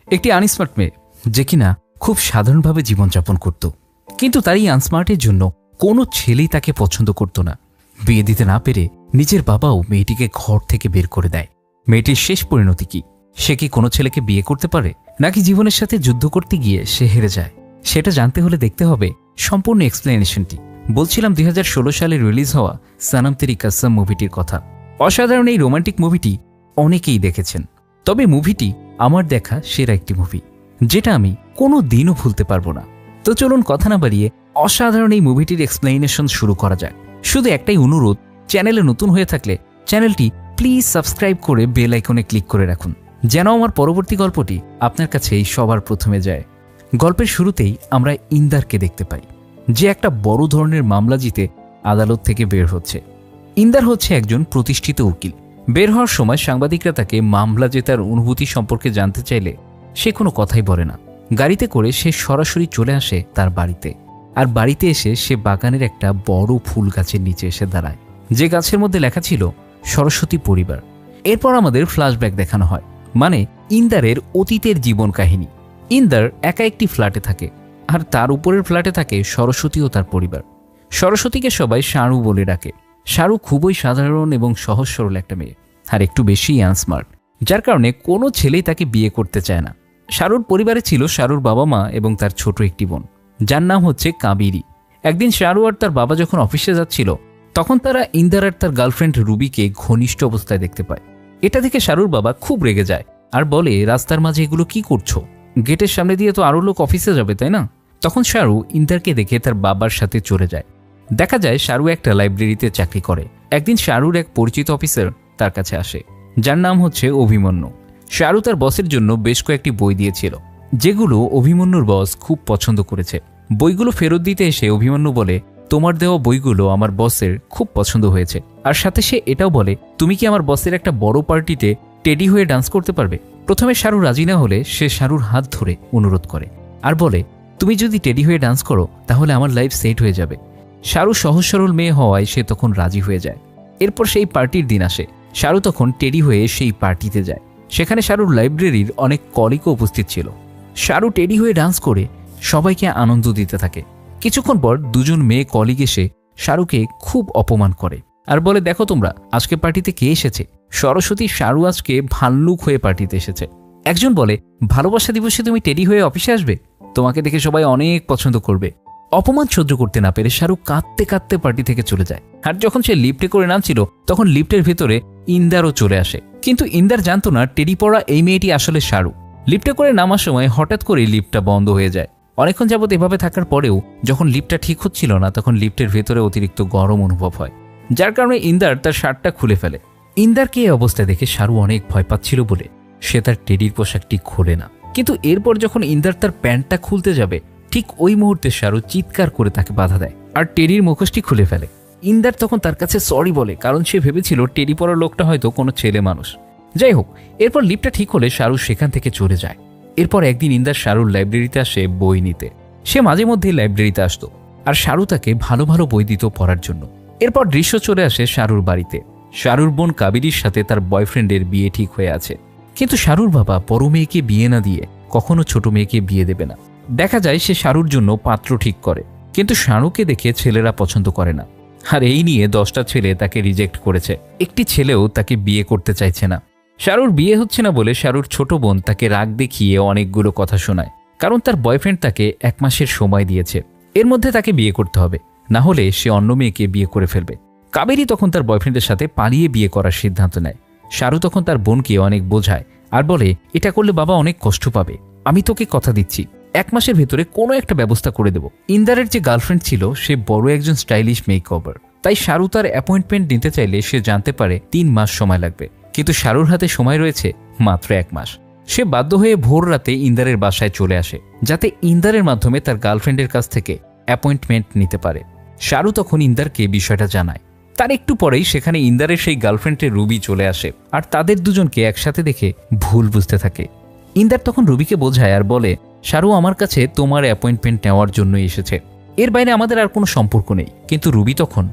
একটি আনস্মার্ট মেয়ে যে কিনা খুব সাধারণভাবে জীবনযাপন করত, কিন্তু তার এই আনস্মার্টের জন্য কোনো ছেলেই তাকে পছন্দ করত না। বিয়ে দিতে না পেরে নিজের বাবাও মেয়েটিকে ঘর থেকে বের করে দেয়। মেয়েটির শেষ পরিণতি কি? সে কি কোনো ছেলেকে বিয়ে করতে পারে, নাকি জীবনের সাথে যুদ্ধ করতে গিয়ে সে হেরে যায়? সেটা জানতে হলে দেখতে হবে সম্পূর্ণ এক্সপ্লেনেশনটি। বলছিলাম 2016 সালে রিলিজ হওয়া সনম তেরি কসম মুভিটির কথা। অসাধারণ এই রোমান্টিক মুভিটি অনেকেই দেখেছেন, তবে মুভিটি আমার দেখা সেরা একটি মুভি, যেটা আমি কোনো দিনও ভুলতে পারবো না। তো চলুন কথা না বাড়িয়ে অসাধারণ এই মুভিটির এক্সপ্লেনেশন শুরু করা যাক। শুধু একটাই অনুরোধ, চ্যানেলে নতুন হয়ে থাকলে চ্যানেলটি প্লিজ সাবস্ক্রাইব করে বেল আইকনে ক্লিক করে রাখুন, যেন আমার পরবর্তী গল্পটি আপনার কাছেই সবার প্রথমে যায়। গল্পের শুরুতেই আমরা ইন্দারকে দেখতে পাই, যে একটা বড় ধরনের মামলা জিতে আদালত থেকে বের হচ্ছে। ইন্দার হচ্ছে একজন প্রতিষ্ঠিত উকিল। বের হওয়ার সময় সাংবাদিকরা তাকে মামলা জেতার অনুভূতি সম্পর্কে জানতে চাইলে সে কোনো কথাই বলে না। গাড়িতে করে সে সরাসরি চলে আসে তার বাড়িতে, আর বাড়িতে এসে সে বাগানের একটা বড় ফুল গাছের নিচে এসে দাঁড়ায়, যে গাছের মধ্যে লেখা ছিল সরস্বতী পরিবার। এরপর আমাদের ফ্ল্যাশব্যাক দেখানো হয়, মানে ইন্দারের অতীতের জীবন কাহিনী। ইন্দার একা একটি ফ্ল্যাটে থাকে, আর তার উপরের ফ্ল্যাটে থাকে সরস্বতী ও তার পরিবার। সরস্বতীকে সবাই শারু বলে ডাকে। শারু খুবই সাধারণ এবং সহজ সরল একটা মেয়ে, আর একটু বেশি আনস্মার্ট, যার কারণে কোনো ছেলেই তাকে বিয়ে করতে চায় না। শারুর পরিবারে ছিল শারুর বাবা মা এবং তার ছোট একটি বোন, যার নাম হচ্ছে কাবেরী। একদিন শারু আর তার বাবা যখন অফিসে যাচ্ছিল, তখন তারা ইন্দার আর তার গার্লফ্রেন্ড রুবিকে ঘনিষ্ঠ অবস্থায় দেখতে পায়। এটা দেখে শারুর বাবা খুব রেগে যায় আর বলে, রাস্তার মাঝে এগুলো কি করছো? গেটের সামনে দিয়ে তো আরও লোক অফিসে যাবে, তাই না? তখন শারু ইন্দারকে দেখে তার বাবার সাথে চলে যায়। দেখা যায় শারু একটা লাইব্রেরিতে চাকরি করে। একদিন শারুর এক পরিচিত অফিসার তার কাছে আসে, যার নাম হচ্ছে অভিমন্যু। শারু তার বসের জন্য বেশ কয়েকটি বই দিয়েছিল, যেগুলো অভিমন্যুর বস খুব পছন্দ করেছে। বইগুলো ফেরত দিতে এসে অভিমন্যু বলে, তোমার দেওয়া বইগুলো আমার বসের খুব পছন্দ হয়েছে। আর সাথে সে এটাও বলে, তুমি কি আমার বসের একটা বড় পার্টিতে টেডি হয়ে ডান্স করতে পারবে? প্রথমে শারু রাজি না হলে সে শারুর হাত ধরে অনুরোধ করে আর বলে, তুমি যদি টেডি হয়ে ডান্স করো তাহলে আমার লাইফ সেট হয়ে যাবে। শারু সহজ সরল মেয়ে হওয়ায় সে তখন রাজি হয়ে যায়। এরপর সেই পার্টির দিন আসে। শারু তখন টেডি হয়ে সেই পার্টিতে যায়। সেখানে শারুর লাইব্রেরির অনেক কলিগও উপস্থিত ছিল। শারু টেডি হয়ে ডান্স করে সবাইকে আনন্দ দিতে থাকে। কিছুক্ষণ পর দুজন মেয়ে কলিগ এসে শারুকে খুব অপমান করে আর বলে, দেখো তোমরা, আজকে পার্টিতে কে এসেছে? সরস্বতী শারু আজকে ভাল্লুক হয়ে পার্টিতে এসেছে। একজন বলে, ভালোবাসা দিবসে তুমি টেডি হয়ে অফিসে আসবে? তোমাকে দেখে সবাই অনেক পছন্দ করবে। অপমান সহ্য করতে না পেরে শারু কাঁদতে কাঁদতে পার্টি থেকে চলে যায়। আর যখন সে লিফটে করে নামছিল, তখন লিফটের ভেতরে ইন্দারও চলে আসে। কিন্তু ইন্দার জানতো না টেডি পরা এই মেয়েটি আসলে শারু। লিফটে করে নামার সময় হঠাৎ করে লিফটটা বন্ধ হয়ে যায়। অনেকক্ষণ যাবত এভাবে থাকার পরেও যখন লিফটটা ঠিক হচ্ছিল না, তখন লিফটের ভেতরে অতিরিক্ত গরম অনুভব হয়, যার কারণে ইন্দার তার শার্টটা খুলে ফেলে। ইন্দারকে এই অবস্থায় দেখে শারু অনেক ভয় পাচ্ছিল বলে সে তার টেডির পোশাকটি খোলে না। কিন্তু এরপর যখন ইন্দার তার প্যান্টটা খুলতে যাবে, ঠিক ওই মুহূর্তে শারু চিৎকার করে তাকে বাধা দেয় আর টেডির মুখোশটি খুলে ফেলে। ইন্দার তখন তার কাছে সরি বলে, কারণ সে ভেবেছিল টেডি পরা লোকটা হয়তো কোনো ছেলে মানুষ। যাই হোক, এরপর লিফটটা ঠিক হলে শারু সেখান থেকে চলে যায়। এরপর একদিন ইন্দার শারুর লাইব্রেরিতে আসে বই নিতে। সে মাঝে মধ্যেই লাইব্রেরিতে আসতো, আর শারু তাকে ভালো ভালো বই দিত পড়ার জন্য। এরপর দৃশ্য চলে আসে শারুর বাড়িতে। শারুর বোন কাবেরীর সাথে তার বয়ফ্রেন্ডের বিয়ে ঠিক হয়ে আছে, কিন্তু শারুর বাবা বড় মেয়েকে বিয়ে না দিয়ে কখনো ছোট মেয়েকে বিয়ে দেবে না। দেখা যায় সে শারুর জন্য পাত্র ঠিক করে, কিন্তু শারুকে দেখে ছেলেরা পছন্দ করে না। আর এই নিয়ে 10টা ছেলে তাকে রিজেক্ট করেছে। একটি ছেলেও তাকে বিয়ে করতে চাইছে না। শারুর বিয়ে হচ্ছে না বলে শারুর ছোট বোন তাকে রাগ দেখিয়ে অনেকগুলো কথা শোনায়, কারণ তার বয়ফ্রেন্ড তাকে 1 মাসের সময় দিয়েছে। এর মধ্যে তাকে বিয়ে করতে হবে, না হলে সে অন্য মেয়েকে বিয়ে করে ফেলবে। কাবেরী তখন তার বয়ফ্রেন্ডের সাথে পালিয়ে বিয়ে করার সিদ্ধান্ত নেয়। শারু তখন তার বোনকে অনেক বোঝায় আর বলে, এটা করলে বাবা অনেক কষ্ট পাবে। আমি তোকে কথা দিচ্ছি, 1 মাসের ভেতরে কোনো একটা ব্যবস্থা করে দেব। ইন্দারের যে গার্লফ্রেন্ড ছিল সে বড় একজন স্টাইলিশ মেকওভার, তাই শারু তার অ্যাপয়েন্টমেন্ট নিতে চাইলে সে জানতে পারে 3 মাস সময় লাগবে, কিন্তু শারুর হাতে সময় রয়েছে মাত্র 1 মাস। সে বাধ্য হয়ে ভোর রাতে ইন্দারের বাসায় চলে আসে, যাতে ইন্দারের মাধ্যমে তার গার্লফ্রেন্ডের কাছ থেকে অ্যাপয়েন্টমেন্ট নিতে পারে। শারু তখন ইন্দারকে বিষয়টা জানায়। তার একটু পরেই সেখানে ইন্দারের সেই গার্লফ্রেন্ডের রুবি চলে আসে, আর তাদের দুজনকে একসাথে দেখে ভুল বুঝতে থাকে। ইন্দার তখন রুবিকে বোঝায় আর বলে, শারু আমার কাছে তোমার অ্যাপয়েন্টমেন্ট নেওয়ার জন্যই এসেছে, এর বাইরে আমাদের আর কোনো সম্পর্ক নেই। কিন্তু রুবি তখন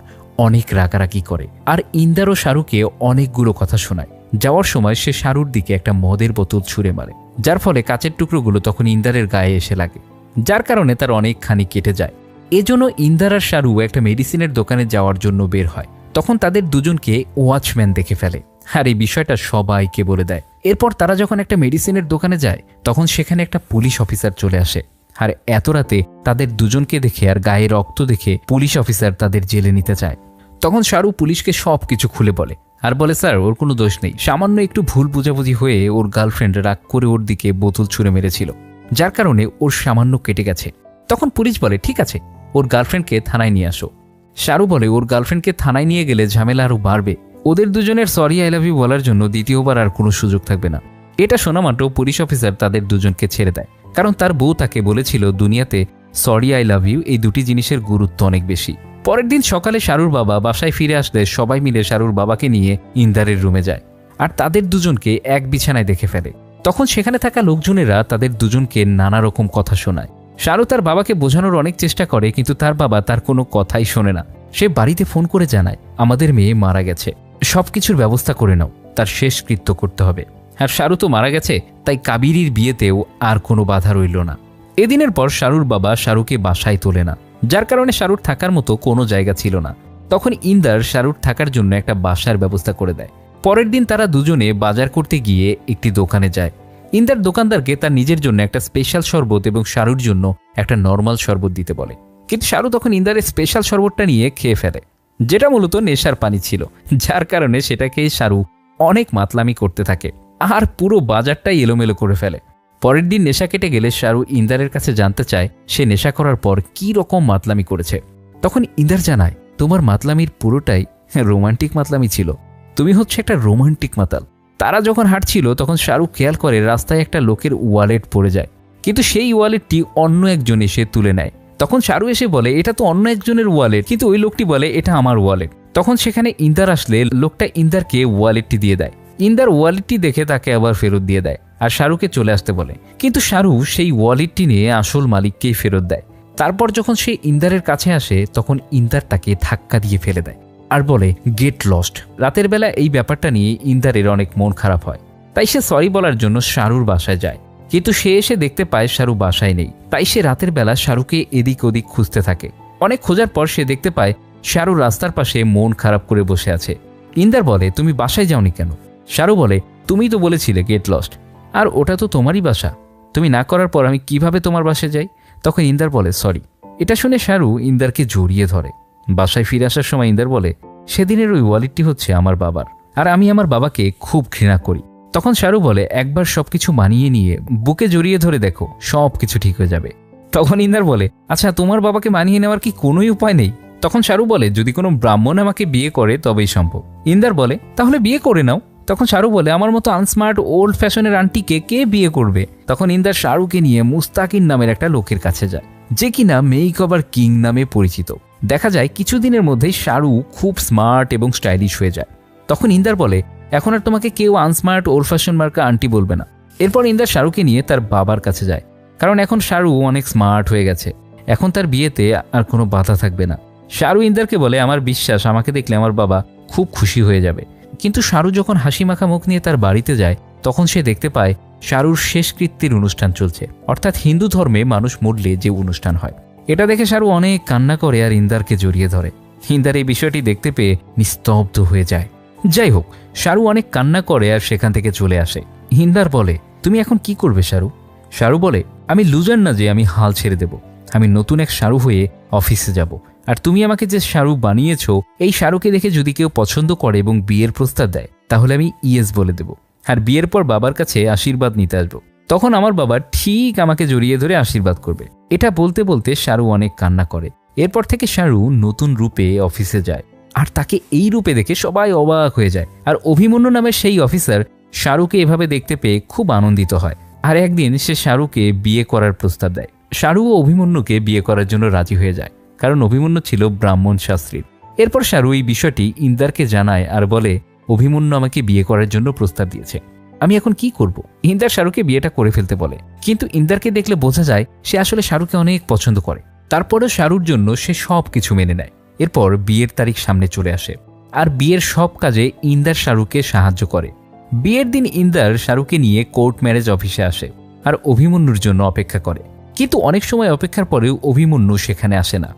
অনেক রাগারাগি করে, আর ইন্দার ও শারুকে অনেকগুলো কথা শোনায়। যাওয়ার সময় সে শারুর দিকে একটা মদের বোতল ছুঁড়ে মারে। যার ফলে কাচের টুকরোগুলো তখন ইন্দারের গায়ে এসে লাগে, যার কারণে তার অনেকখানি কেটে যায়। এজন্য ইন্দার আর শাহরু একটা মেডিসিনের দোকানে যাওয়ার জন্য বের হয়। তখন তাদের দুজনকে ওয়াচম্যান দেখে ফেলে, আর এই বিষয়টা সবাইকে বলে দেয়। এরপর তারা যখন একটা মেডিসিনের দোকানে যায় তখন সেখানে একটা পুলিশ অফিসার চলে আসে, আর এত রাতে তাদের দুজনকে দেখে আর গায়ে রক্ত দেখে পুলিশ অফিসার তাদের জেলে নিতে চায়। তখন শাহরু পুলিশকে সব কিছু খুলে বলে আর বলে, স্যার ওর কোনো দোষ নেই, সামান্য একটু ভুল বোঝাবুঝি হয়ে ওর গার্লফ্রেন্ড রাগ করে ওর দিকে বোতল ছুঁড়ে মেরেছিল, যার কারণে ওর সামান্য কেটে গেছে। তখন পুলিশ বলে, ঠিক আছে, ওর গার্লফ্রেন্ডকে থানায় নিয়ে আসো। শাহরু বলে, ওর গার্লফ্রেন্ডকে থানায় নিয়ে গেলে ঝামেলা আরও বাড়বে, ওদের দুজনের সরি আই লাভ ইউ বলার জন্য দ্বিতীয়বার আর কোনো সুযোগ থাকবে না। এটা শোনা মাত্র পুলিশ অফিসার তাদের দুজনকে ছেড়ে দেয়, কারণ তার বউ তাকে বলেছিল দুনিয়াতে সরি আই লাভ ইউ এই দুটি জিনিসের গুরুত্ব অনেক বেশি। পরের দিন সকালে শাহরুর বাবা বাসায় ফিরে আসলে সবাই মিলে শাহরুর বাবাকে নিয়ে ইন্দারের রুমে যায়, আর তাদের দুজনকে এক বিছানায় দেখে ফেলে। তখন সেখানে থাকা লোকজনেরা তাদের দুজনকে নানা রকম কথা শোনায়। শাহরু তার বাবাকে বোঝানোর অনেক চেষ্টা করে, কিন্তু তার বাবা তার কোনো কথাই শোনে না। সে বাড়িতে ফোন করে জানায়, আমাদের মেয়ে মারা গেছে, সবকিছুর ব্যবস্থা করে নাও, তার শেষ কৃত্য করতে হবে। আর শাহরু তো মারা গেছে, তাই কাবেরীর বিয়েতেও আর কোনো বাধা রইল না। এদিনের পর শাহরুর বাবা শাহরুকে বাসায় তোলে না, যার কারণে শাহরুর থাকার মতো কোনো জায়গা ছিল না। তখন ইন্দার শাহরুর থাকার জন্য একটা বাসার ব্যবস্থা করে দেয়। পরের দিন তারা দুজনে বাজার করতে গিয়ে একটি দোকানে যায়। ইন্দার দোকানদারকে তার নিজের জন্য একটা স্পেশাল শরবত এবং শাহরুর জন্য একটা নর্মাল শরবত দিতে বলে, কিন্তু শাহরু তখন ইন্দারের স্পেশাল শরবতটা নিয়ে খেয়ে ফেলে, যেটা মূলত নেশার পানি ছিল, যার কারণে সেটাকে শাহরু অনেক মাতলামি করতে থাকে আর পুরো বাজারটাই এলোমেলো করে ফেলে। পরের দিন নেশা কেটে গেলে শাহরু ইন্দারের কাছে জানতে চায় সে নেশা করার পর কি রকম মাতলামি করেছে। তখন ইন্দার জানায়, তোমার মাতলামির পুরোটাই রোমান্টিক মাতলামি ছিল, তুমি হচ্ছে একটা রোমান্টিক মাতাল। তারা যখন হাঁটছিল তখন শাহরু খেয়াল করে রাস্তায় একটা লোকের ওয়ালেট পড়ে যায়, কিন্তু সেই ওয়ালেটটি অন্য একজন এসে তুলে নেয়। তখন শাহরু এসে বলে, এটা তো অন্য একজনের ওয়ালেট, কিন্তু ওই লোকটি বলে এটা আমার ওয়ালেট। তখন সেখানে ইন্দার আসলে লোকটা ইন্দারকে ওয়ালেটটি দিয়ে দেয়। ইন্দার ওয়ালেটটি দেখে তাকে আবার ফেরত দিয়ে দেয় আর শাহরুকে চলে আসতে বলে, কিন্তু শাহরু সেই ওয়ালেটটি নিয়ে আসল মালিককেই ফেরত দেয়। তারপর যখন সে ইন্দারের কাছে আসে তখন ইন্দার তাকে ধাক্কা দিয়ে ফেলে দেয় আর বলে, গেট লস্ট। রাতের বেলা এই ব্যাপারটা নিয়ে ইন্দারের অনেক মন খারাপ হয়, তাই সে সরি বলার জন্য শাহরুর বাসায় যায়, কিন্তু সে এসে দেখতে পায় শাহরু বাসায় নেই। তাই সে রাতের বেলা শাহরুকে এদিক ওদিক খুঁজতে থাকে। অনেক খোঁজার পর সে দেখতে পায় শাহরু রাস্তার পাশে মন খারাপ করে বসে আছে। ইন্দার বলে, তুমি বাসায় যাওনি কেন? শাহরু বলে, তুমি তো বলেছিলে গেট লস্ট, আর ওটা তো তোমারই বাসা, তুমি না করার পর আমি কিভাবে তোমার বাসায় যাই? তখন ইন্দার বলে, সরি। এটা শুনে শাহরু ইন্দারকে জড়িয়ে ধরে। বাসায় ফিরে আসার সময় ইন্দার বলে, সেদিনের ওই ওয়ালেটটি হচ্ছে আমার বাবার, আর আমি আমার বাবাকে খুব ঘৃণা করি। তখন শাহরু বলে, একবার সবকিছু মানিয়ে নিয়ে বুকে জড়িয়ে ধরে দেখো, সব কিছু ঠিক হয়ে যাবে। তখন ইন্দার বলে, আচ্ছা তোমার বাবাকে মানিয়ে নেওয়ার কি কোনোই উপায় নেই? তখন শাহরু বলে, যদি কোনো ব্রাহ্মণ আমাকে বিয়ে করে তবেই সম্ভব। ইন্দার বলে, তাহলে বিয়ে করে নাও। তখন শাহরু বলে, আমার মতো আনস্মার্ট ওল্ড ফ্যাশনের আন্টিকে কে বিয়ে করবে? তখন ইন্দার শাহরুকে নিয়ে মুস্তাকিন নামের একটা লোকের কাছে যায়, যে কিনা মেক ওভার কিং নামে পরিচিত। দেখা যায় কিছুদিনের মধ্যেই শাহরু খুব স্মার্ট এবং স্টাইলিশ হয়ে যায়। তখন ইন্দার বলে, এখন আর তোমাকে কেউ আনস্মার্ট ওল্ড ফ্যাশন মার্কা আন্টি বলবে না। এরপর ইন্দার শাহরুকে নিয়ে তার বাবার কাছে যায়, কারণ এখন শাহরু অনেক স্মার্ট হয়ে গেছে, এখন তার বিয়েতে আর কোনো বাধা থাকবে না। শাহরু ইন্দারকে বলে, আমার বিশ্বাস আমাকে দেখলে আমার বাবা খুব খুশি হয়ে যাবে। কিন্তু শাহরু যখন হাসি মাখা মুখ নিয়ে তার বাড়িতে যায় তখন সে দেখতে পায় শাহরুর শেষকৃত্যের অনুষ্ঠান চলছে, অর্থাৎ হিন্দু ধর্মে মানুষ মরলে যে অনুষ্ঠান হয়। এটা দেখে শাহরু অনেক কান্না করে আর ইন্দারকে জড়িয়ে ধরে। ইন্দার এই বিষয়টি দেখতে পেয়ে নিস্তব্ধ হয়ে যায়। যাই হোক, শাহরু অনেক কান্না করে আর সেখান থেকে চলে আসে। ইন্দার বলে, তুমি এখন কি করবে শাহরু? শাহরু বলে, আমি লুজার না যে আমি হাল ছেড়ে দেব, আমি নতুন এক শাহরু হয়ে অফিসে যাব, আর তুমি আমাকে যে শাহরু বানিয়েছ এই শাহরুকে দেখে যদি কেউ পছন্দ করে এবং বিয়ের প্রস্তাব দেয় তাহলে আমি ইয়েস বলে দেব, আর বিয়ের পর বাবার কাছে আশীর্বাদ নিতে আসবো। তখন আমার বাবা ঠিক আমাকে জড়িয়ে ধরে আশীর্বাদ করবে। এটা বলতে বলতে শাহরু অনেক কান্না করে। এরপর থেকে শাহরু নতুন রূপে অফিসে যায়, আর তাকে এই রূপে দেখে সবাই অবাক হয়ে যায়। আর অভিমন্যু নামের সেই অফিসার শাহরুকে এভাবে দেখতে পেয়ে খুব আনন্দিত হয়, আর একদিন সে শাহরুকে বিয়ে করার প্রস্তাব দেয়। শাহরু ও অভিমন্যুকে বিয়ে করার জন্য রাজি হয়ে যায়, কারণ অভিমন্যু ছিল ব্রাহ্মণ শাস্ত্রীর। এরপর শাহরু এই বিষয়টি ইন্দারকে জানায় আর বলে, অভিমন্যু আমাকে বিয়ে করার জন্য প্রস্তাব দিয়েছে, আমি এখন কি করব? ইন্দার শাহরুকে বিয়েটা করে ফেলতে বলে, কিন্তু ইন্দারকে দেখলে বোঝা যায় সে আসলে শাহরুকে অনেক পছন্দ করে। তারপরে শাহরুর জন্য সে সব কিছু মেনে নেয়। এরপর বিয়ের তারিখ সামনে চলে আসে, আর বিয়ের সব কাজে ইন্দার শাহরুকে সাহায্য করে। বিয়ের দিন ইন্দার শাহরুখকে নিয়ে কোর্ট ম্যারেজ অফিসে আসে আর অভিমন্যুর জন্য অপেক্ষা করে, কিন্তু অনেক সময় অপেক্ষার পরেও অভিমন্যু সেখানে আসে না,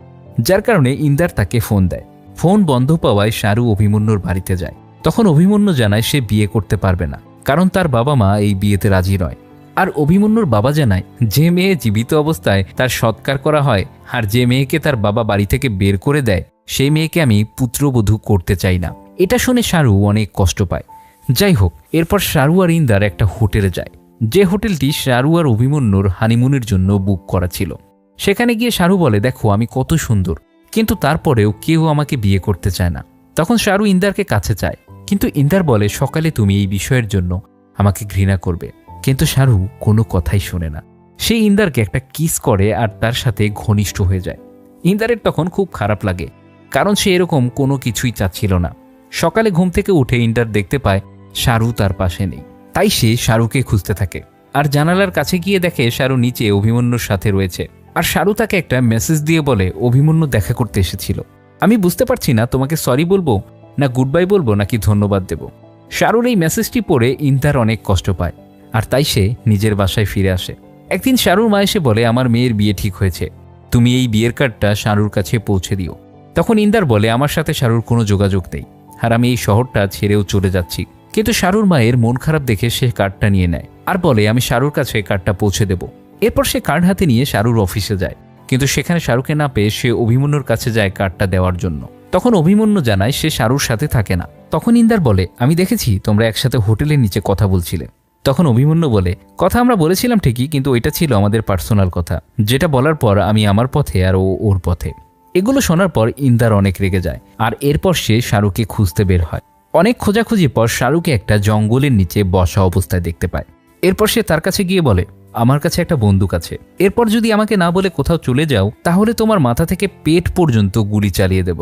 যার কারণে ইন্দার তাকে ফোন দেয়। ফোন বন্ধ পাওয়ায় শাহরু অভিমন্যুর বাড়িতে যায়। তখন অভিমন্যু জানায় সে বিয়ে করতে পারবে না, কারণ তার বাবা মা এই বিয়েতে রাজি নয়। আর অভিমন্যুর বাবা জানায় যে মেয়ে জীবিত অবস্থায় তার সৎকার করা হয় আর যে মেয়েকে তার বাবা বাড়ি থেকে বের করে দেয় সেই মেয়েকে আমি পুত্রবধূ করতে চাই না। এটা শুনে শাহরু অনেক কষ্ট পায়। যাই হোক, এরপর শাহরু আর ইন্দার একটা হোটেলে যায়, যে হোটেলটি শাহরু আর অভিমন্যুর হানিমুনের জন্য বুক করা ছিল। সেখানে গিয়ে শাহরু বলে, দেখো আমি কত সুন্দর, কিন্তু তারপরেও কেউ আমাকে বিয়ে করতে চায় না। তখন শাহরু ইন্দারকে কাছে চায়, কিন্তু ইন্দার বলে সকালে তুমি এই বিষয়ের জন্য আমাকে ঘৃণা করবে। কিন্তু শাহরু কোনো কথাই শোনে না। সে ইন্দারকে একটা কিস করে আর তার সাথে ঘনিষ্ঠ হয়ে যায়। ইন্দারের তখন খুব খারাপ লাগে, কারণ সে এরকম কোনো কিছুই চাচ্ছিল না। সকালে ঘুম থেকে উঠে ইন্দার দেখতে পায় শাহরু তার পাশে নেই, তাই সে শাহরুকে খুঁজতে থাকে আর জানালার কাছে গিয়ে দেখে শাহরু নিচে অভিমন্যুর সাথে রয়েছে। আর শাহরু তাকে একটা মেসেজ দিয়ে বলে, অভিমন্যু দেখা করতে এসেছিল, আমি বুঝতে পারছি না তোমাকে সরি বলবো না গুড বাই বলবো নাকি ধন্যবাদ দেব। শাহরুর এই মেসেজটি পড়ে ইন্দার অনেক কষ্ট পায় আর তাই সে নিজের বাসায় ফিরে আসে। একদিন শাহরুর মা এসে বলে, আমার মেয়ের বিয়ে ঠিক হয়েছে, তুমি এই বিয়ের কার্ডটা শাহরুর কাছে পৌঁছে দিও। তখন ইন্দার বলে, আমার সাথে শাহরুর কোনো যোগাযোগ নেই আর আমি এই শহরটা ছেড়েও চলে যাচ্ছি। কিন্তু শাহরুর মায়ের মন খারাপ দেখে সে কার্ডটা নিয়ে নেয় আর বলে, আমি শাহরুর কাছে কার্ডটা পৌঁছে দেব। এরপর সে কার্ড হাতে নিয়ে শাহরুর অফিসে যায়, কিন্তু সেখানে শাহরুখকে না পেয়ে সে অভিমন্যুর কাছে যায় কার্ডটা দেওয়ার জন্য। তখন অভিমন্যু জানায় সে শাহরুর সাথে থাকে না। তখন ইন্দার বলে, আমি দেখেছি তোমরা একসাথে হোটেলের নিচে কথা বলছিলে। তখন অভিমন্যু বলে, কথা আমরা বলেছিলাম ঠিকই, কিন্তু এটা ছিল আমাদের পার্সোনাল কথা, যেটা বলার পর আমি আমার পথে আর ও ওর পথে। এগুলো শোনার পর ইন্দার অনেক রেগে যায় আর এরপর সে শাহরুখকে খুঁজতে বের হয়। অনেক খোঁজাখুঁজির পর শাহরুখকে একটা জঙ্গলের নিচে বসা অবস্থায় দেখতে পায়। এরপর সে তার কাছে গিয়ে বলে, আমার কাছে একটা বন্দুক আছে, এরপর যদি আমাকে না বলে কোথাও চলে যাও তাহলে তোমার মাথা থেকে পেট পর্যন্ত গুলি চালিয়ে দেব।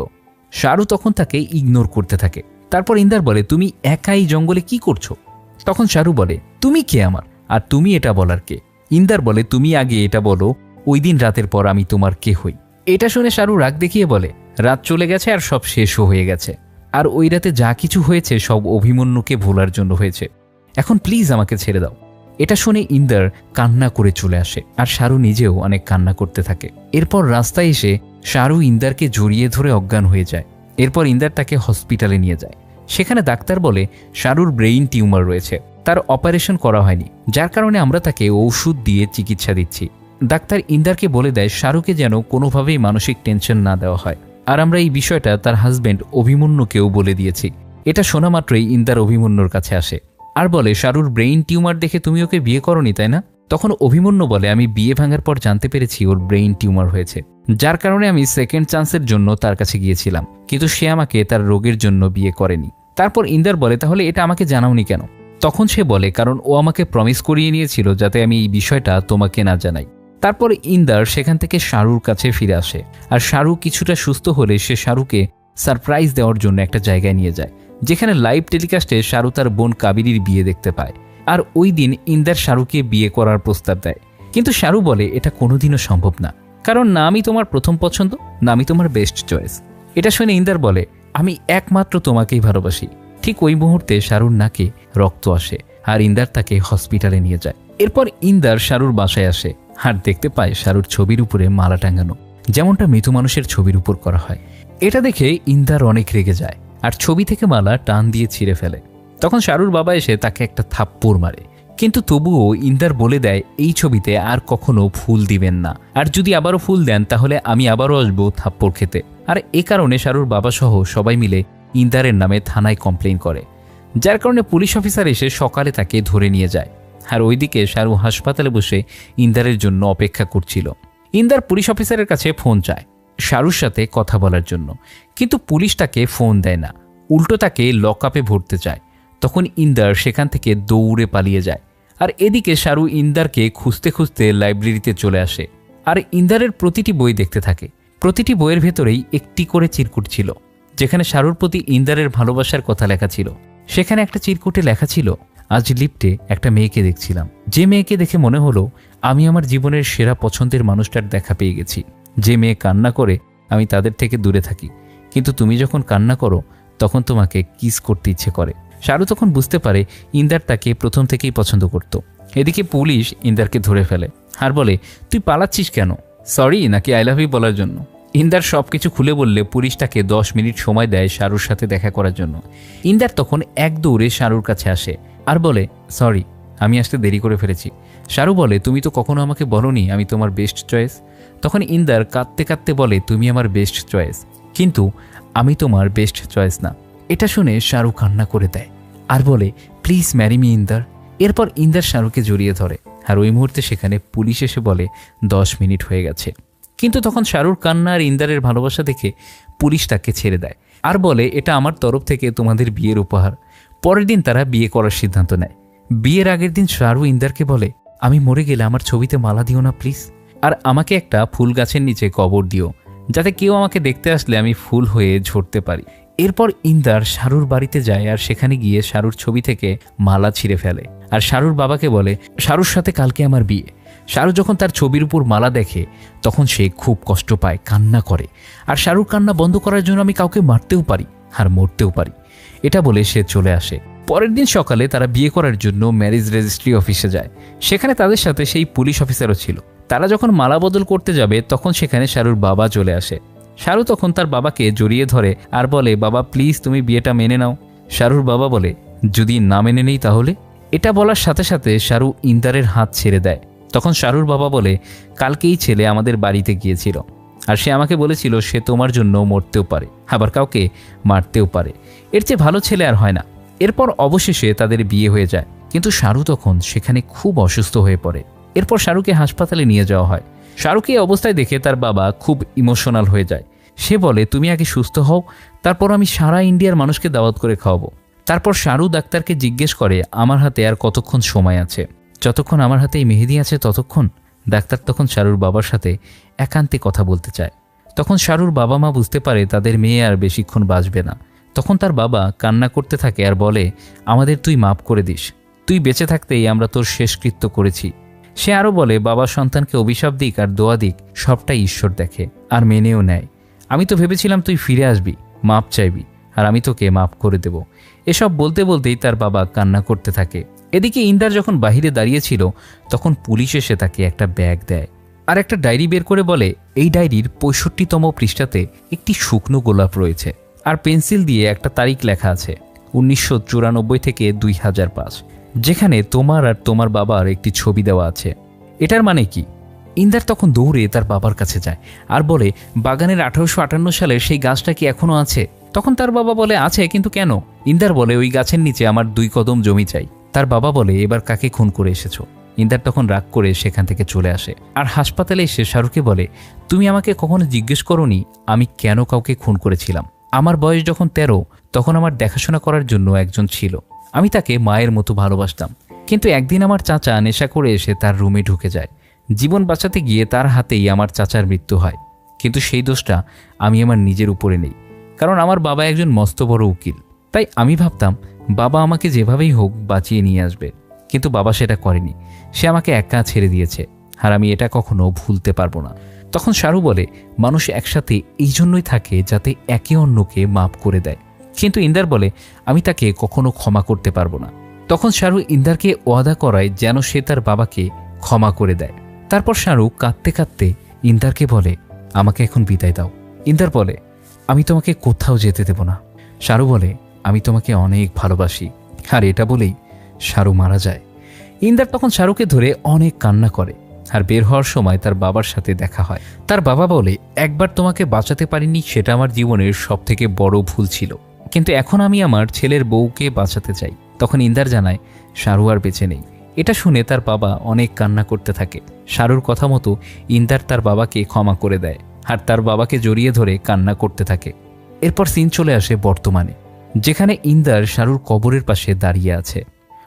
শাহরু তখন তাকে ইগনোর করতে থাকে। তারপর ইন্দার বলে, তুমি একাই জঙ্গলে কি করছো? তখন শাহরু বলে, তুমি কে আমার আর তুমি এটা বলার কে? ইন্দার বলে, তুমি আগে এটা বলো, ওই দিন রাতের পর আমি তোমার কে হই? এটা শুনে শাহরু রাগ দেখিয়ে বলে, রাত চলে গেছে আর সব শেষও হয়ে গেছে, আর ওই রাতে যা কিছু হয়েছে সব অভিমন্যুকে ভোলার জন্য হয়েছে, এখন প্লিজ আমাকে ছেড়ে দাও। এটা শুনে ইন্দার কান্না করে চলে আসে আর শাহরু নিজেও অনেক কান্না করতে থাকে। এরপর রাস্তায় এসে শাহরু ইন্দারকে জড়িয়ে ধরে অজ্ঞান হয়ে যায়। এরপর ইন্দার তাকে হসপিটালে নিয়ে যায়। সেখানে ডাক্তার বলে শাহরুর ব্রেইন টিউমার রয়েছে, তার অপারেশন করা হয়নি, যার কারণে আমরা তাকে ওষুধ দিয়ে চিকিৎসা দিচ্ছি। ডাক্তার ইন্দারকে বলে দেয় শাহরুকে যেন কোনোভাবেই মানসিক টেনশন না দেওয়া হয়, আর আমরা এই বিষয়টা তার হাজব্যান্ড অভিমন্যুকেও বলে দিয়েছি। এটা শোনা মাত্রই ইন্দার অভিমন্যুর কাছে আসে আর বলে, শাহরুর ব্রেইন টিউমার দেখে তুমি ওকে বিয়ে করনি তাই না? তখন অভিমন্যু বলে, আমি বিয়ে ভাঙার পর জানতে পেরেছি ওর ব্রেইন টিউমার হয়েছে, যার কারণে আমি সেকেন্ড চান্সের জন্য তার কাছে গিয়েছিলাম, কিন্তু সে আমাকে তার রোগের জন্য বিয়ে করেনি। তারপর ইন্দার বলে, তাহলে এটা আমাকে জানাওনি কেন? তখন সে বলে, কারণ ও আমাকে প্রমিস করিয়ে নিয়েছিল যাতে আমি এই বিষয়টা তোমাকে না জানাই। তারপর ইন্দার সেখান থেকে শাহরুর কাছে ফিরে আসে আর শাহরু কিছুটা সুস্থ হলে সে শাহরুকে সারপ্রাইজ দেওয়ার জন্য একটা জায়গায় নিয়ে যায়, যেখানে লাইভ টেলিকাস্টে শাহরু তার বোন কাবেরীর বিয়ে দেখতে পায়। আর ওই দিন ইন্দার শাহরুকে বিয়ে করার প্রস্তাব দেয়, কিন্তু শাহরু বলে এটা কোনোদিনও সম্ভব না, কারণ না আমি তোমার প্রথম পছন্দ, না আমি তোমার বেস্ট চয়েস। এটা শুনে ইন্দার বলে, আমি একমাত্র তোমাকেই ভালোবাসি। ঠিক ওই মুহূর্তে শাহরুর নাকে রক্ত আসে আর ইন্দার তাকে হসপিটালে নিয়ে যায়। এরপর ইন্দার শাহরুর বাসায় আসে আর দেখতে পায় শাহরুর ছবির উপরে মালা টাঙানো, যেমনটা মৃত মানুষের ছবির উপর করা হয়। এটা দেখে ইন্দার অনেক রেগে যায় আর ছবি থেকে মালা টান দিয়ে ছিঁড়ে ফেলে। তখন শাহরুর বাবা এসে তাকে একটা থাপ্পড় মারে, কিন্তু তবুও ইন্দার বলে দেয় এই ছবিতে আর কখনো ফুল দিবেন না, আর যদি আবারও ফুল দেন তাহলে আমি আবারও আসবো থাপ্পড় খেতে। আর এ কারণে শাহরুর বাবা সহ সবাই মিলে ইন্দারের নামে থানায় কমপ্লেইন করে, যার কারণে পুলিশ অফিসার এসে সকালে তাকে ধরে নিয়ে যায়। আর ওইদিকে শাহরু হাসপাতালে বসে ইন্দারের জন্য অপেক্ষা করছিল। ইন্দার পুলিশ অফিসারের কাছে ফোন চায় শাহরুর সাথে কথা বলার জন্য, কিন্তু পুলিশ তাকে ফোন দেয় না, উল্টো তাকে লকআপে ভরতে চায়। তখন ইন্দার সেখান থেকে দৌড়ে পালিয়ে যায়। আর এদিকে শাহরু ইন্দারকে খুঁজতে খুঁজতে লাইব্রেরিতে চলে আসে আর ইন্দারের প্রতিটি বই দেখতে থাকে। প্রতিটি বইয়ের ভেতরেই একটি করে চিরকুট ছিল, যেখানে শাহরুর প্রতি ইন্দারের ভালোবাসার কথা লেখা ছিল। সেখানে একটা চিরকুটে লেখা ছিল, আজ লিফটে একটা মেয়েকে দেখছিলাম, যে মেয়েকে দেখে মনে হলো আমি আমার জীবনের সেরা পছন্দের মানুষটার দেখা পেয়ে গেছি। যে মেয়ে কান্না করে আমি তাদের থেকে দূরে থাকি, কিন্তু তুমি যখন কান্না করো তখন তোমাকে কিস করতে ইচ্ছে করে। শাহরু তখন বুঝতে পারে ইন্দার তাকে প্রথম থেকেই পছন্দ করত। এদিকে পুলিশ ইন্দারকে ধরে ফেলে আর বলে, তুই পালাচ্ছিস কেন? সরি নাকি আই লাভ ইউ বলার জন্য? ইন্দার সব কিছু খুলে বললে পুলিশ তাকে 10 মিনিট সময় দেয় শাহরুর সাথে দেখা করার জন্য। ইন্দার তখন এক দৌড়ে শাহরুর কাছে আসে আর বলে, সরি, আমি আসতে দেরি করে ফেলেছি। শাহরু বলে, তুমি তো কখনো আমাকে বলোনি আমি তোমার বেস্ট চয়েস। তখন ইন্দার কাঁদতে কাঁদতে বলে, তুমি আমার বেস্ট চয়েস, কিন্তু আমি তোমার বেস্ট চয়েস না। এটা শুনে শাহরু কান্না করে দেয় আর বলে, প্লিজ ম্যারি মি ইন্দার। এরপর ইন্দার শাহরুকে জড়িয়ে ধরে আর ওই মুহূর্তে সেখানে পুলিশ এসে বলে 10 মিনিট হয়ে গেছে। কিন্তু তখন শাহরুর কান্না আর ইন্দারের ভালোবাসা দেখে পুলিশ তাকে ছেড়ে দেয় আর বলে, এটা আমার তরফ থেকে তোমাদের বিয়ের উপহার। পরের দিন তারা বিয়ে করার সিদ্ধান্ত নেয়। বিয়ের আগের দিন শাহরু ইন্দারকে বলে, আমি মরে গেলে আমার ছবিতে মালা দিও না প্লিজ, আর আমাকে একটা ফুল গাছের নিচে কবর দিও, যাতে কেউ আমাকে দেখতে আসলে আমি ফুল হয়ে ঝরতে পারি। এরপর ইন্দার শাহরুর বাড়িতে যায় আর সেখানে গিয়ে শাহরুর ছবি থেকে মালা ছিঁড়ে ফেলে আর শাহরুর বাবাকে বলে, শাহরুর সাথে কালকে আমার বিয়ে। শাহরু যখন তার ছবির উপর মালা দেখে তখন সে খুব কষ্ট পায়, কান্না করে। আর শাহরুর কান্না বন্ধ করার জন্য আমি কাউকে মারতেও পারি আর মরতেও পারি, এটা বলে সে চলে আসে। পরের দিন সকালে তারা বিয়ে করার জন্য ম্যারেজ রেজিস্ট্রি অফিসে যায়। সেখানে তাদের সাথে সেই পুলিশ অফিসারও ছিল। তারা যখন মালা বদল করতে যাবে তখন সেখানে শাহরুর বাবা চলে আসে। শাহরু তখন তার বাবাকে জড়িয়ে ধরে আর বলে, বাবা প্লিজ তুমি বিয়েটা মেনে নাও। শাহরুর বাবা বলে, যদি না মেনে নেই তাহলে? এটা বলার সাথে সাথে শাহরু ইন্দারের হাত ছেড়ে দেয়। তখন শাহরুর বাবা বলে, কালকেই ছেলে আমাদের বাড়িতে গিয়েছিল আর সে আমাকে বলেছিল সে তোমার জন্য মরতেও পারে, আবার কাউকে মারতেও পারে। এর চেয়ে ভালো ছেলে আর হয় না। এরপর অবশেষে তাদের বিয়ে হয়ে যায়। কিন্তু শাহরু তখন সেখানে খুব অসুস্থ হয়ে পড়ে। এরপর শাহরুকে হাসপাতালে নিয়ে যাওয়া হয়। শাহরুকে এই অবস্থায় দেখে তার বাবা খুব ইমোশনাল হয়ে যায়। সে বলে, তুমি আগে সুস্থ হও, তারপর আমি সারা ইন্ডিয়ার মানুষকে দাওয়াত করে খাওয়াবো। তারপর শাহরু ডাক্তারকে জিজ্ঞেস করে, আমার হাতে আর কতক্ষণ সময় আছে? যতক্ষণ আমার হাতে এই মেহেদি আছে ততক্ষণ। ডাক্তার তখন শাহরুর বাবার সাথে একান্তে কথা বলতে চায়। তখন শাহরুর বাবা মা বুঝতে পারে তাদের মেয়ে আর বেশিক্ষণ বাঁচবে না। তখন তার বাবা কান্না করতে থাকে আর বলে, আমাদের তুই মাফ করে দিস, তুই বেঁচে থাকতেই আমরা তোর শেষকৃত্য করেছি। সে আরও বলে, বাবা সন্তানকে অভিশাপ দিক আর দোয়া দিক সবটাই ঈশ্বর দেখে আর মেনেও নেয়। আমি তো ভেবেছিলাম তুই ফিরে আসবি, মাপ চাইবি, আর আমি তোকে মাফ করে দেব। এসব বলতে বলতেই তার বাবা কান্না করতে থাকে। এদিকে ইন্দার যখন বাহিরে দাঁড়িয়েছিল তখন পুলিশ এসে তাকে একটা ব্যাগ দেয় আর একটা ডায়েরি বের করে বলে, এই ডায়েরির 65তম পৃষ্ঠাতে একটি শুকনো গোলাপ রয়েছে আর পেন্সিল দিয়ে একটা তারিখ লেখা আছে, 1994 থেকে 2005, যেখানে তোমার আর তোমার বাবার একটি ছবি দেওয়া আছে। এটার মানে কি? ইন্দার তখন দৌড়ে তার বাবার কাছে যায় আর বলে, বাগানের 1858 সালের সেই গাছটা কি এখনো আছে? তখন তার বাবা বলে, আছে, কিন্তু কেন? ইন্দার বলে, ওই গাছের নিচে আমার 2 কদম জমি চাই। তার বাবা বলে, এবার কাকে খুন করে এসেছো? ইন্দার তখন রাগ করে সেখান থেকে চলে আসে আর হাসপাতালে এসে শাহরুকে বলে, তুমি আমাকে কখনো জিজ্ঞেস করোনি আমি কেন কাউকে খুন করেছিলাম? আমার বয়স যখন 13 তখন আমার দেখাশোনা করার জন্য একজন ছিল। আমি তাকে মায়ের মতো ভালোবাসতাম। কিন্তু একদিন আমার চাচা নেশা করে এসে তার রুমে ঢুকে যায়। জীবন বাঁচাতে গিয়ে তার হাতেই আমার চাচার মৃত্যু হয়। কিন্তু সেই দোষটা আমি আমার নিজের উপরে নেই, কারণ আমার বাবা একজন মস্ত বড় উকিল। তাই আমি ভাবতাম বাবা আমাকে যেভাবেই হোক বাঁচিয়ে নিয়ে আসবে, কিন্তু বাবা সেটা করেনি। সে আমাকে একা ছেড়ে দিয়েছে আর আমি এটা কখনো ভুলতে পারবো না। তখন শাহরু বলে, মানুষ একসাথে এই জন্যই থাকে যাতে একে অন্যকে মাফ করে দেয়। কিন্তু ইন্দার বলে, আমি তাকে কখনো ক্ষমা করতে পারবো না। তখন শাহরু ইন্দারকে ওয়াদা করায় যেন সে তার বাবাকে ক্ষমা করে দেয়। তারপর শাহরু কাঁদতে কাঁদতে ইন্দারকে বলে, আমাকে এখন বিদায় দাও। ইন্দার বলে, আমি তোমাকে কোথাও যেতে দেব না। শাহরু বলে, আমি তোমাকে অনেক ভালোবাসি। আর এটা বলেই শাহরু মারা যায়। ইন্দার তখন শাহরুকে ধরে অনেক কান্না করে আর বের হওয়ার সময় তার বাবার সাথে দেখা হয়। তার বাবা বলে, একবার তোমাকে বাঁচাতে পারিনি, সেটা আমার জীবনের সবথেকে বড় ভুল ছিল, কিন্তু এখন আমি আমার ছেলের বউকে বাঁচাতে চাই। তখন ইন্দার জানায় শাহরু আর বেঁচে নেই। এটা শুনে তার বাবা অনেক কান্না করতে থাকে। শাহরুর কথা মতো ইন্দার তার বাবাকে ক্ষমা করে দেয় আর তার বাবাকে জড়িয়ে ধরে কান্না করতে থাকে। এরপর সিন চলে আসে বর্তমানে, যেখানে ইন্দার শাহরুর কবরের পাশে দাঁড়িয়ে আছে।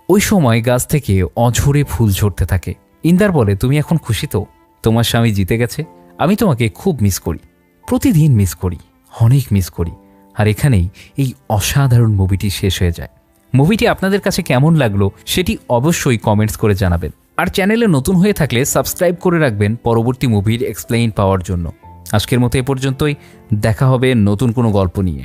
ওই সময় গাছ থেকে অঝরে ফুল ঝরতে থাকে। ইন্দার বলে, তুমি এখন খুশি তো? তোমার স্বামী জিতে গেছে। আমি তোমাকে খুব মিস করি, প্রতিদিন মিস করি, অনেক মিস করি। আর এখানেই এই অসাধারণ মুভিটি শেষ হয়ে যায়। মুভিটি আপনাদের কাছে কেমন লাগলো সেটি অবশ্যই কমেন্টস করে জানাবেন। আর চ্যানেলে নতুন হয়ে থাকলে সাবস্ক্রাইব করে রাখবেন পরবর্তী মুভির এক্সপ্লেইন পাওয়ার জন্য। আজকের মতো এ পর্যন্তই। দেখা হবে নতুন কোনো গল্প নিয়ে।